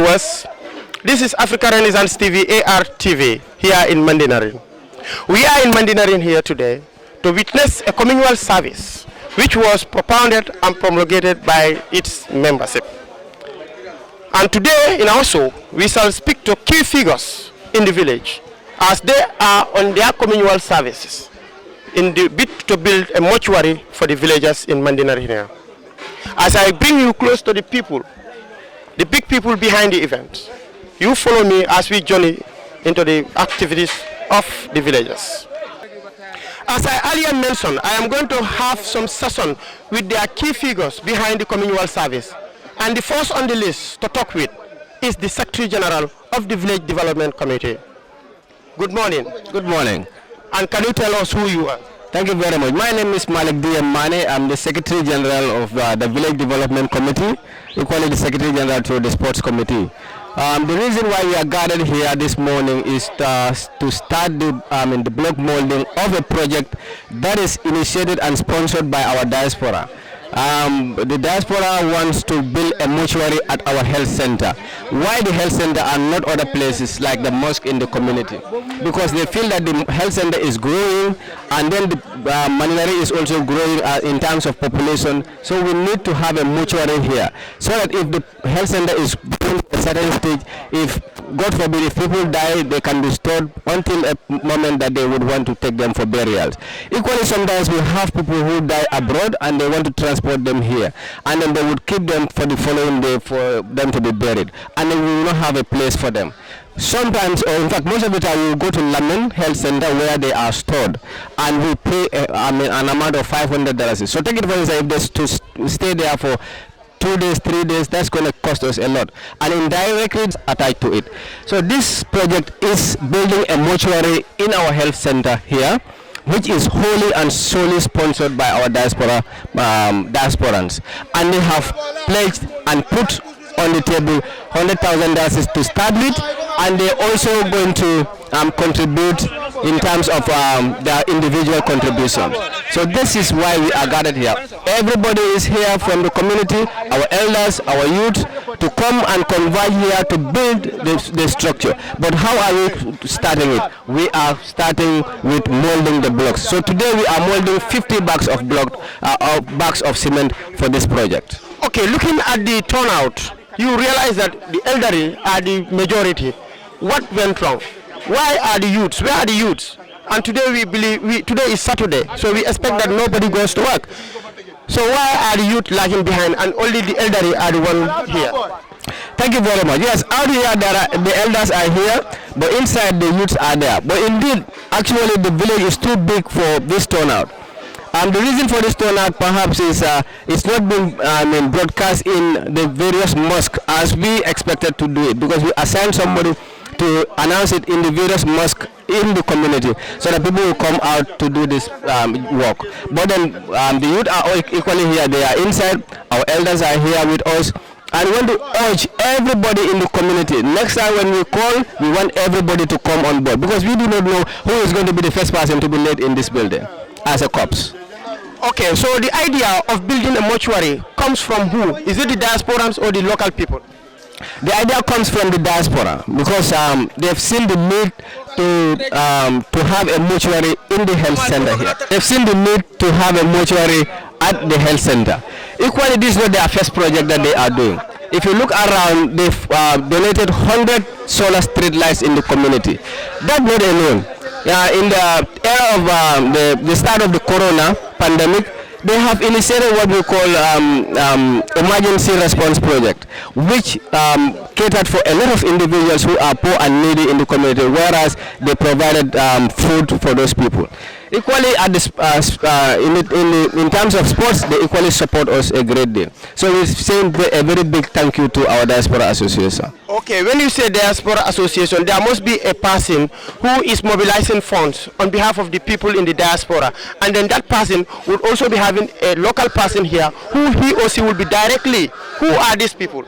viewers. This is Africa Renaissance TV, Artv, here in Mandinary. We are in Mandinary here today to witness a communal service which was propounded and promulgated by its membership. And today in our show, we shall speak to key figures in the village as they are on their communal services in the bid to build a mortuary for the villagers in Mandinary here. As I bring you close to the people, the big people behind the event, you follow me as we journey into the activities of the villagers. As I earlier mentioned, I am going to have some session with their key figures behind the communal service. And the first on the list to talk with is the Secretary General of the Village Development Committee. Good morning. Good morning. And can you tell us who you are? Thank you very much. My name is Malik D.M. Mane. I'm the Secretary General of the Village Development Committee, equally the Secretary General to the Sports Committee. The reason why we are gathered here this morning is to start the block molding of a project that is initiated and sponsored by our diaspora. The diaspora wants to build a mortuary at our health center. Why the health center and not other places like the mosque in the community? Because they feel that the health center is growing, and then the Mandinary is also growing in terms of population. So we need to have a mortuary here, so that if the health center is growing at a certain stage, if God forbid, if people die, they can be stored until a moment that they would want to take them for burials. Equally, sometimes we have people who die abroad and they want to transport them here, and then they would keep them for the following day for them to be buried, and then we will not have a place for them. Sometimes, or in fact most of the time, we will go to Lamin Health Center where they are stored, and we pay an amount of $500. So take it for instance, if they to stay there for 2 days, 3 days, that's going to cost us a lot, and indirectly it's attached to it. So this project is building a mortuary in our health center here, which is wholly and solely sponsored by our diasporans, and they have pledged and put on the table $100,000 to start with, and they're also going to contribute in terms of their individual contributions. So this is why we are gathered here. Everybody is here from the community, our elders, our youth, to come and converge here to build the structure. But how are we starting it? We are starting with molding the blocks. So today we are molding 50 bags of bags of cement for this project. Okay, looking at the turnout, you realize that the elderly are the majority. What went wrong? Why are the youths? Where are the youths? And today today is Saturday, so we expect that nobody goes to work. So why are the youth lagging behind and only the elderly are the one here? Thank you very much. Yes, out here the elders are here, but inside the youths are there. But indeed, actually the village is too big for this turnout. The reason for this turnout perhaps is it's not being broadcast in the various mosques as we expected to do it, because we assigned somebody to announce it in the various mosques in the community, so that people will come out to do this work. But then the youth are all equally here. They are inside. Our elders are here with us. And we want to urge everybody in the community. Next time when we call, we want everybody to come on board, because we do not know who is going to be the first person to be laid in this building as a corpse. Okay, so the idea of building a mortuary comes from who? Is it the diasporans or the local people? The idea comes from the diaspora, because they've seen the need to have a mortuary in the health center here. They've seen the need to have a mortuary at the health center. Equally, this is not their first project that they are doing. If you look around, they've donated 100 solar street lights in the community. That not alone. In the era of the start of the corona pandemic, they have initiated what we call emergency response project, which catered for a lot of individuals who are poor and needy in the community, whereas they provided food for those people. Equally, at this, in terms of sports, they equally support us a great deal. So we say a very big thank you to our Diaspora Association. Okay, when you say Diaspora Association, there must be a person who is mobilizing funds on behalf of the people in the diaspora, and then that person would also be having a local person here who he or she will be directly. Who are these people?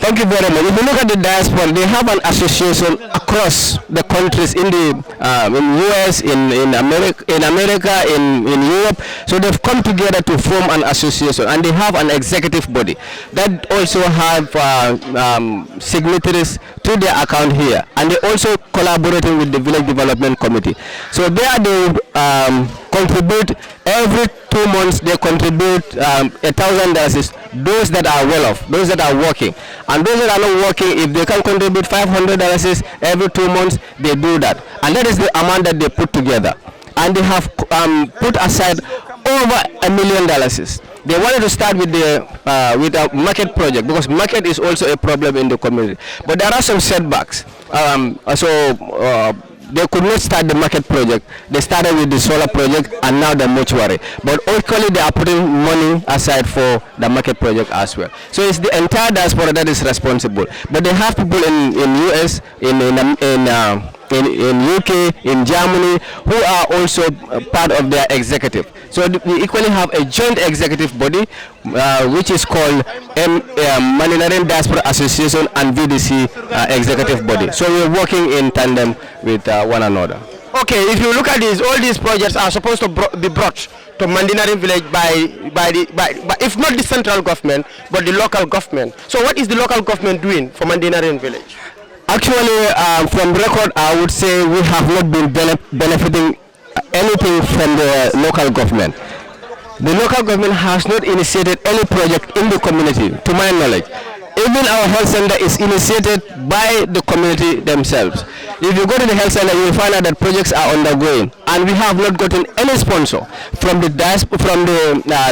Thank you very much. If you look at the diaspora, they have an association across the countries in the in US, in America, in Europe. So they've come together to form an association, and they have an executive body that also have signatories to their account here, and they also collaborating with the village development committee. So there they contribute every 2 months. They contribute $1,000. Those that are well off, those that are working, and those that are not working, if they can contribute $500 every 2 months, they do that, and that is the amount that they put together, and they have put aside over $1 million. They wanted to start with with a market project, because market is also a problem in the community, but there are some setbacks. They could not start the market project. They started with the solar project and now the mortuary. But equally they are putting money aside for the market project as well. So it's the entire diaspora that is responsible. But they have people in US, in UK, in Germany, who are also part of their executive. So we equally have a joint executive body, which is called Mandinary Diaspora Association and VDC executive body. So we're working in tandem with one another. Okay, if you look at this, all these projects are supposed to be brought to Mandinary village by if not the central government, but the local government. So what is the local government doing for Mandinary village? Actually, from record, I would say we have not been benefiting anything from the local government. The local government has not initiated any project in the community, to my knowledge. Even our health center is initiated by the community themselves. If you go to the health center, you will find out that projects are undergoing, and we have not gotten any sponsor from the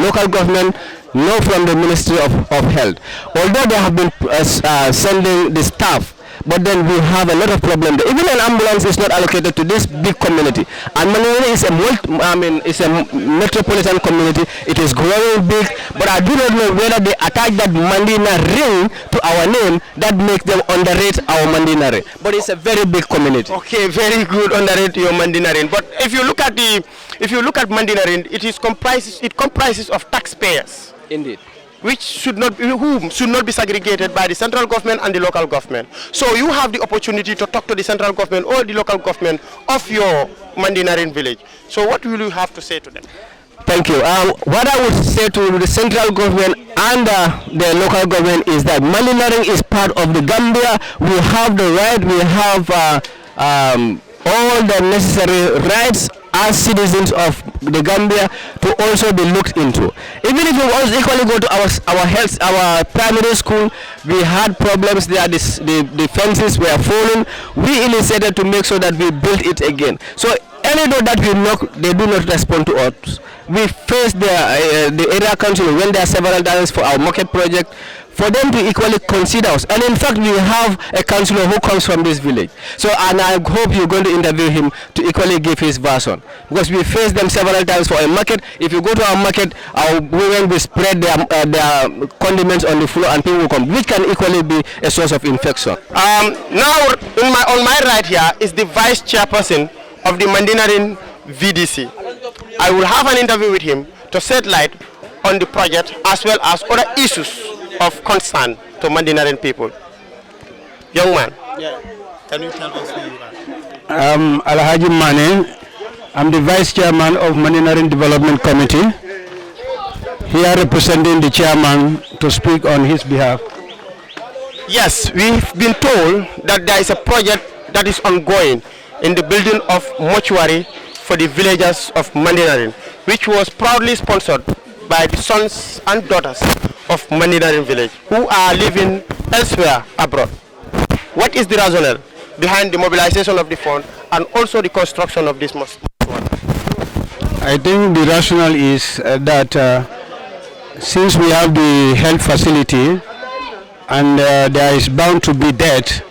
local government, nor from the Ministry of Health. Although they have been sending the staff, but then we have a lot of problems. Even an ambulance is not allocated to this big community. And Mandinary is a metropolitan community. It is growing big, but I do not know whether they attach that Mandinary ring to our name that makes them underrate our Mandinary. But it's a very big community. Okay, very good, underrate your Mandinary. But if you look at Mandinary, it comprises of taxpayers. Indeed. Who should not be segregated by the central government and the local government. So you have the opportunity to talk to the central government or the local government of your Mandinary village. So what will you have to say to them? Thank you. What I would say to the central government and the local government is that Mandinary is part of the Gambia. We have the right, we have all the necessary rights as citizens of the Gambia to also be looked into. Even if we also equally go to our primary school, we had problems there. The fences were falling. We initiated to make sure that we built it again. So any door that we knock, they do not respond to us. We face the area council when there are several times for our market project, for them to equally consider us. And in fact, we have a councillor who comes from this village. So, and I hope you're going to interview him to equally give his version. Because we face them several times for a market. If you go to our market, our women will spread their condiments on the floor and people will come, which can equally be a source of infection. Now, on my right here is the vice chairperson of the Mandinary VDC. I will have an interview with him to shed light on the project as well as other issues of concern to Mandinary people. Young man. Yeah. Can you tell us who you are? Alhaji Mane. I'm the Vice Chairman of Mandinary Development Committee. Here representing the chairman to speak on his behalf. Yes, we've been told that there is a project that is ongoing in the building of mortuary for the villagers of Mandinary, which was proudly sponsored by the sons and daughters of Mandinary village who are living elsewhere abroad. What is the rationale behind the mobilization of the fund and also the construction of this mortuary? I think the rationale is that since we have the health facility and there is bound to be death,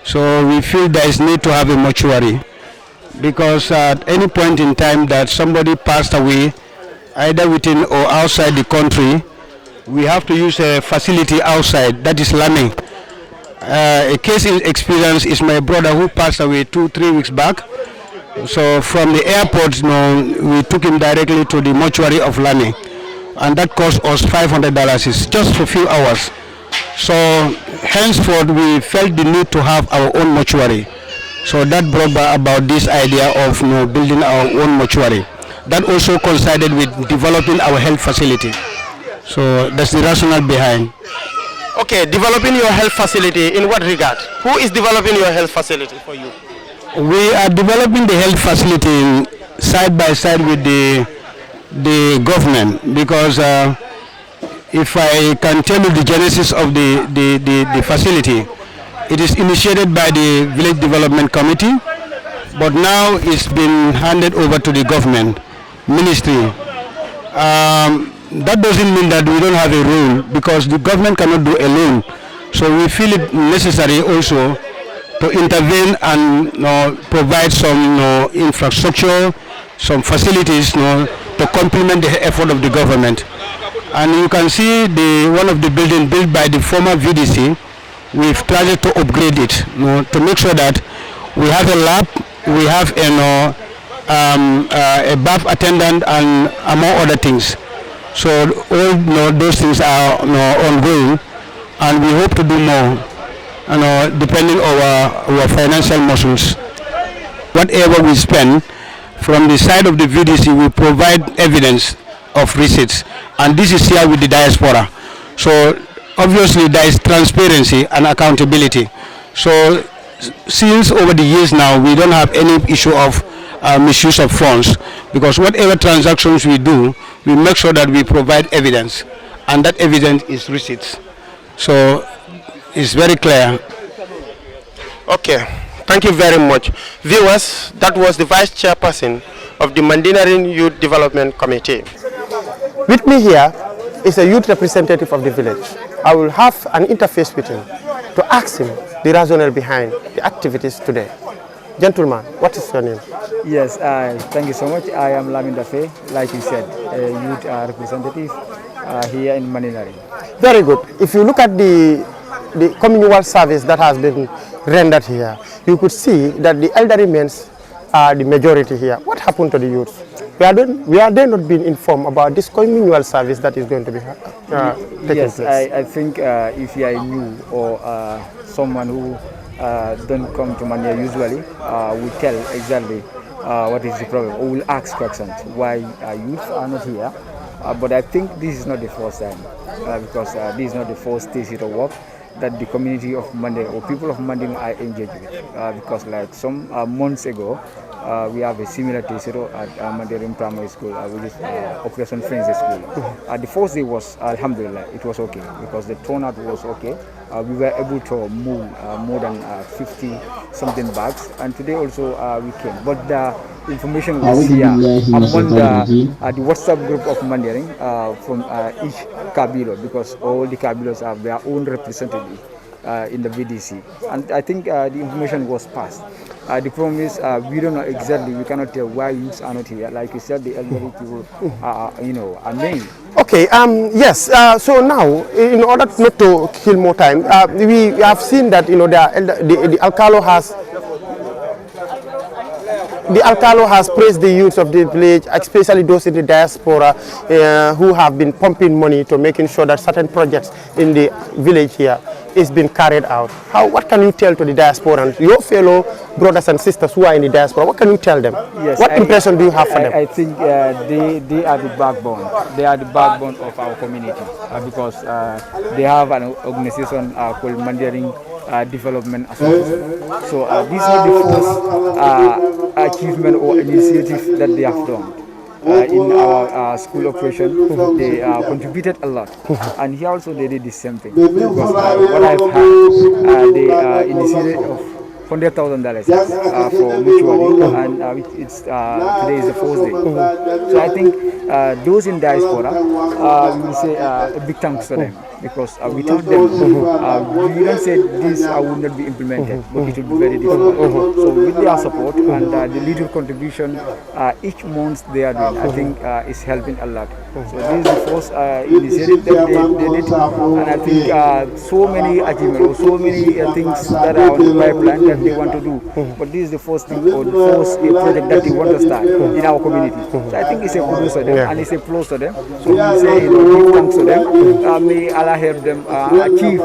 so we feel there is need to have a mortuary, because at any point in time that somebody passed away, either within or outside the country, we have to use a facility outside, that is Lami. A case in experience is my brother who passed away 2-3 weeks back. So from the airport, we took him directly to the mortuary of Lami, and that cost us $500. It's just for a few hours. So henceforth we felt the need to have our own mortuary. So that brought about this idea of building our own mortuary. That also coincided with developing our health facility. So that's the rationale behind. Okay, developing your health facility in what regard? Who is developing your health facility for you? We are developing the health facility side by side with the government, because if I can tell you the genesis of the facility, it is initiated by the Village Development Committee, but now it's been handed over to the government ministry. That doesn't mean that we don't have a role, because the government cannot do alone. So we feel it necessary also to intervene and provide some infrastructure, some facilities to complement the effort of the government. And you can see one of the buildings built by the former VDC. We've tried to upgrade it to make sure that we have a lab, we have a bath attendant, and among other things. So all those things are ongoing, and we hope to do more, depending on our financial muscles. Whatever we spend from the side of the VDC, we provide evidence of receipts, and this is here with the diaspora. So obviously there is transparency and accountability. So since over the years now, we don't have any issue of misuse of funds, because whatever transactions we do, we make sure that we provide evidence, and that evidence is receipts. So it's very clear. Okay, thank you very much. Viewers, that was the Vice Chairperson of the Mandinary Youth Development Committee. With me here is a youth representative of the village. I will have an interface with him to ask him the rationale behind the activities today. Gentleman, what is your name? Yes, thank you so much. I am Lamin Dafe, like you said, a youth representative here in Mandinary. Very good. If you look at the communal service that has been rendered here, you could see that the elderly men are the majority here. What happened to the youth? We are not being informed about this communal service that is going to be taking yes, place. I think if you are new or someone who don't come to Mania usually, we tell exactly what is the problem, or will ask questions why youth are not here. But I think this is not the first time, because this is not the first stage of work that the community of Mandinary or people of Mandinary are engaged with. Because like some months ago, we have a similar TCO at Mandinary Primary School, which is Operation Friends School. The first day was, alhamdulillah, it was okay, because the turnout was okay. We were able to move more than 50 something bags, and today also we came. But the information was here among the WhatsApp group of Mandinary from each Kabilo, because all the Kabilos have their own representative in the VDC, and I think the information was passed. The problem is we don't know exactly, we cannot tell why youths are not here. Like you said, the elderly people are main. Okay, yes, so now, in order not to kill more time, we have seen that, the Alcalo has praised the youth of the village, especially those in the diaspora who have been pumping money to making sure that certain projects in the village here is being carried out. What can you tell to the diasporans, your fellow brothers and sisters who are in the diaspora? What can you tell them? Yes, what impression do you have for them? I think they are the backbone. They are the backbone of our community, because they have an organization called Mandinary Development Association. So this is the first achievement or initiative that they have done. In our school operation, they contributed a lot, and here also they did the same thing, because what I've heard, they initiated of $100,000 for mutually, and it's today is the fourth day. So I think those in diaspora, we will say a big thanks to them, because without them, we don't say this would not be implemented, but it will be very difficult. So with their support and the little contribution each month they are doing, I think is helping a lot. So this is the first initiative that they did, and I think so many achievements, so many things that are on the pipeline that they want to do. But this is the first thing or the first project that they want to start in our community. So I think it's a kudos to them and it's a plus to them. So we say, give thanks to them. May Allah help them achieve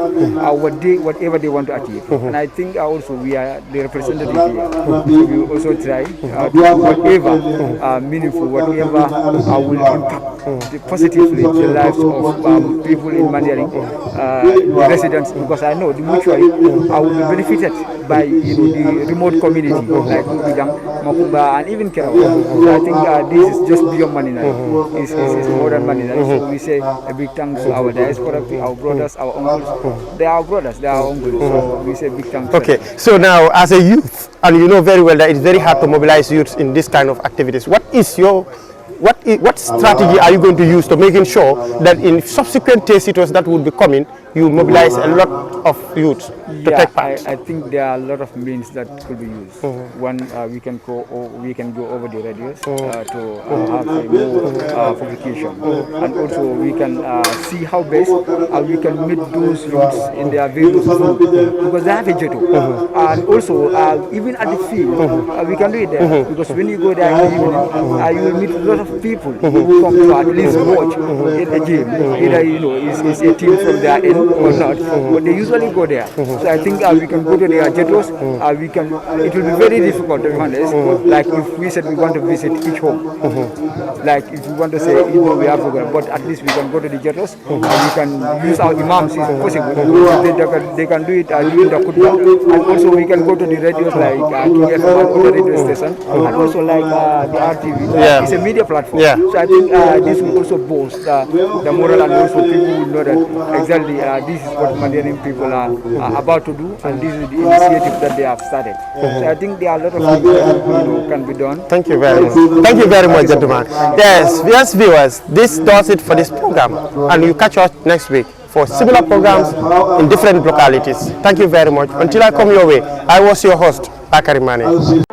whatever they want to achieve. And I think also we are the representative here. So we also try to do whatever meaningful, whatever will impact positively the lives of people in Mandinary, the residents, because I know the mutually will be benefited by the remote community like Ubidang, Makumba, and even Kerawa. So I think this is just beyond Mandinary. It's more than Mandinary. So we say a big thanks to our diaspora, our brothers, our uncles. They are our brothers, they are our uncles. So we say big thanks. Okay, so now as a youth, and you know very well that it's very hard to mobilize youths in this kind of activities. What strategy are you going to use to making sure that in subsequent TCTOs that would be coming, you mobilize a lot of youth to take part? I think there are a lot of means that could be used. One, we can go over the radios to have a more publication, and also we can see how best we can meet those youths in their various groups, because they have a jetto, and also even at the field we can do it there, because when you go there in the evening, you will meet a lot of people who come to at least watch in the gym. Either it's a team from their end or not, but they usually go there. So I think we can go to their jettos. It will be very difficult to be honest. Like if we said we want to visit each home, like if we want to say we have to go, but at least we can go to the jettos. We can use our imams if possible. They can do it during the khutbah, and also we can go to the radios like KFM or the radio station, and also like the Artv. It's a media platform. So I think this will also boost the moral, and also people will know that exactly this is what Mandinary people are about to do, and this is the initiative that they have started. So I think there are a lot of things that can be done. Thank you very much. Thank you very much, gentlemen. Yes, viewers, this does it for this program, and you catch us next week for similar programs in different localities. Thank you very much. Until I come your way, I was your host, Bakari Mane.